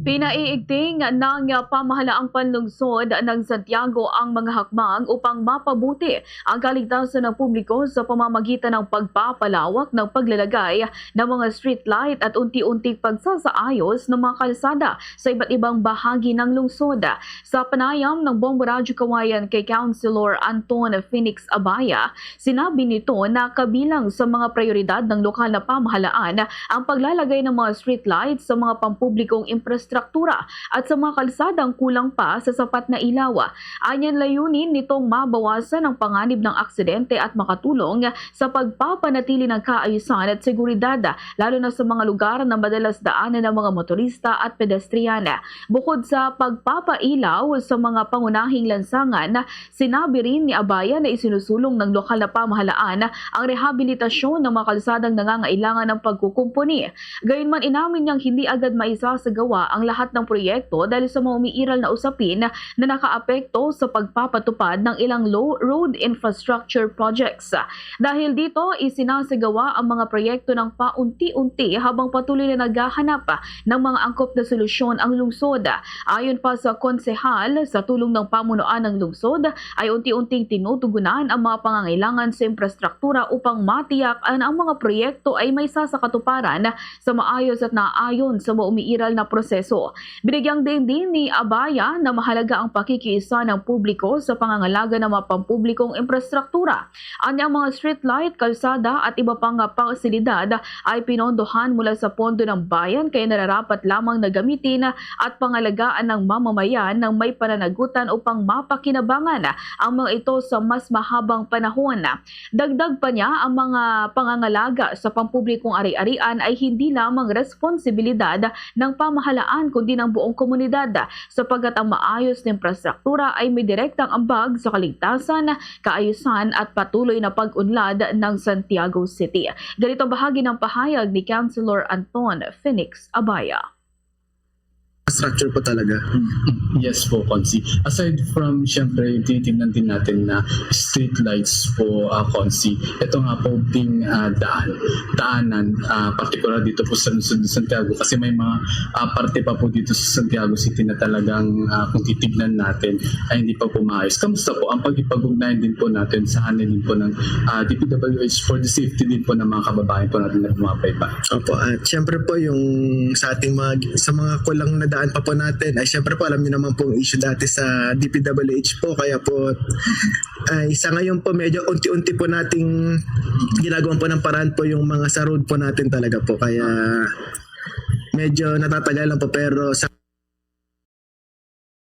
Pinaiigting ng pamahalaang panlungsod ng Santiago ang mga hakbang upang mapabuti ang kaligtasan ng publiko sa pamamagitan ng pagpapalawak ng paglalagay ng mga street light at unti-unting pagsasaayos ng mga kalsada sa iba't ibang bahagi ng lungsod. Sa panayam ng Bombo Radyo Kawayan kay Councilor Anton Phoenix Abaya, sinabi nito na kabilang sa mga prioridad ng lokal na pamahalaan ang paglalagay ng mga street lights sa mga pampublikong infrastruktura at sa mga kalsadang kulang pa sa sapat na ilaw. Anyan layunin nitong mabawasan ang panganib ng aksidente at makatulong sa pagpapanatili ng kaayusan at seguridad, lalo na sa mga lugar na madalas daanan ng mga motorista at pedestrian. Bukod sa pagpapailaw sa mga pangunahing lansangan, sinabi rin ni Abaya na isinusulong ng lokal na pamahalaan ang rehabilitasyon ng mga kalsadang nangangailangan ng pagkukumpuni. Gayunman, inamin niyang hindi agad maisasagawa ang lahat ng proyekto dahil sa mga umiiral na usapin na nakaapekto sa pagpapatupad ng ilang low road infrastructure projects. Dahil dito, isinasagawa ang mga proyekto ng paunti-unti habang patuloy na naghahanap ng mga angkop na solusyon ang lungsod. Ayon pa sa konsehal, sa tulong ng pamunuan ng lungsod ay unti-unting tinutugunan ang mga pangangailangan sa infrastruktura upang matiyak na ang mga proyekto ay may sasakatuparan sa maayos at naayon sa mga umiiral na proseso. Binigyang din ni Abaya na mahalaga ang pakikiisa ng publiko sa pangangalaga ng mga pampublikong infrastruktura. Ang mga street light, kalsada at iba pang pasilidad ay pinondohan mula sa pondo ng bayan, kaya nararapat lamang na gamitin at pangalagaan ng mamamayan ng may pananagutan upang mapakinabangan ang mga ito sa mas mahabang panahon. Dagdag pa niya, ang mga pangangalaga sa pampublikong ari-arian ay hindi lamang responsibilidad ng pamahalaan kundi ng buong komunidad, sapagkat ang maayos na infrastruktura ay may direktang ambag sa kaligtasan, kaayusan at patuloy na pag-unlad ng Santiago City. Ganito bahagi ng pahayag ni Councilor Anton Phoenix Abaya. Structure po talaga. Yes po, Consi. Aside from, syempre, tinitingnan din natin na street lights po, Consi. Ito nga po ding daanan, particular dito po sa Santiago, kasi may mga parte pa po dito sa Santiago City na talagang kung titignan natin ay hindi pa po maayos. Kamusta po ang pag-ipag-ugnayan din po natin sa hanin din po ng DPWH for the safety din po ng mga kababayan po natin na bumabay pa? Opo, at syempre po yung sa ating sa mga kulang na daan pa po natin ay syempre po alam niyo naman pong issue dati sa DPWH po, kaya po ay sa ngayon po medyo unti-unti po nating ginagawan po ng paraan po yung mga sa road po natin talaga po, kaya medyo natatagal lang po, pero sa